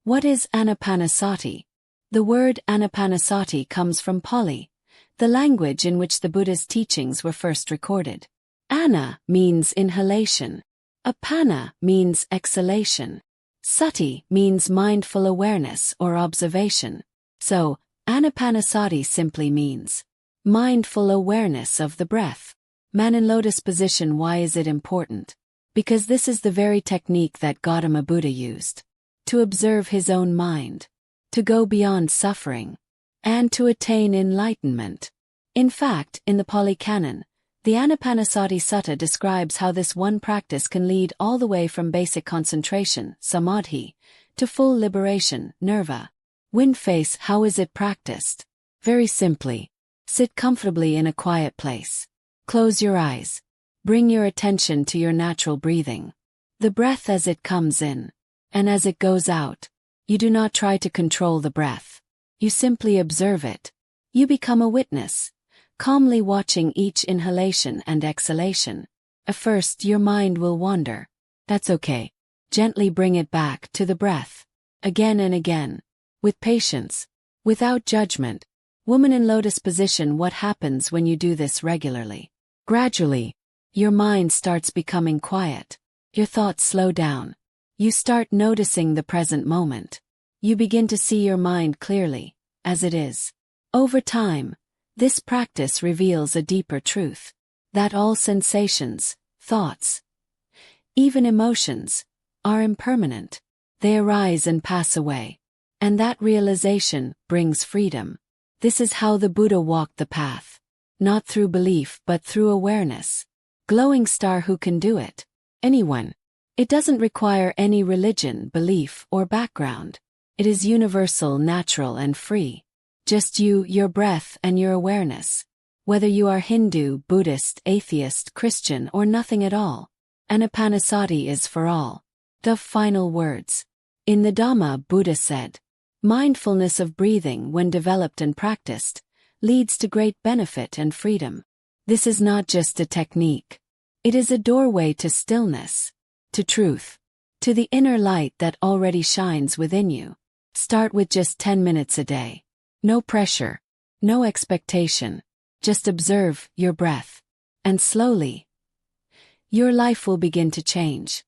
What is Anapanasati? The word Anapanasati comes from Pali, the language in which the Buddha's teachings were first recorded. Ana means inhalation. Apana means exhalation. Sati means mindful awareness or observation. So, Anapanasati simply means mindful awareness of the breath. Man in lotus position. Why is it important? Because this is the very technique that Gautama Buddha used. To observe his own mind, to go beyond suffering, and to attain enlightenment. In fact, in the Pali Canon, the Anapanasati Sutta describes how this one practice can lead all the way from basic concentration, samadhi, to full liberation, nirvana. Wind face. How is it practiced? Very simply. Sit comfortably in a quiet place. Close your eyes. Bring your attention to your natural breathing. The breath as it comes in, and as it goes out. You do not try to control the breath. You simply observe it. You become a witness, calmly watching each inhalation and exhalation. At first your mind will wander. That's okay. Gently bring it back to the breath. Again and again. With patience. Without judgment. Woman in lotus position. What happens when you do this regularly? Gradually, your mind starts becoming quiet. Your thoughts slow down. You start noticing the present moment. You begin to see your mind clearly, as it is. Over time, this practice reveals a deeper truth. That all sensations, thoughts, even emotions, are impermanent. They arise and pass away. And that realization brings freedom. This is how the Buddha walked the path. Not through belief but through awareness. Glowing star. Who can do it? Anyone. It doesn't require any religion, belief, or background. It is universal, natural, and free. Just you, your breath, and your awareness. Whether you are Hindu, Buddhist, atheist, Christian, or nothing at all. Anapanasati is for all. The final words. In the Dhamma, Buddha said, mindfulness of breathing, when developed and practiced, leads to great benefit and freedom. This is not just a technique. It is a doorway to stillness, to truth, to the inner light that already shines within you. Start with just 10 minutes a day. No pressure, no expectation. Just observe your breath. And slowly, your life will begin to change.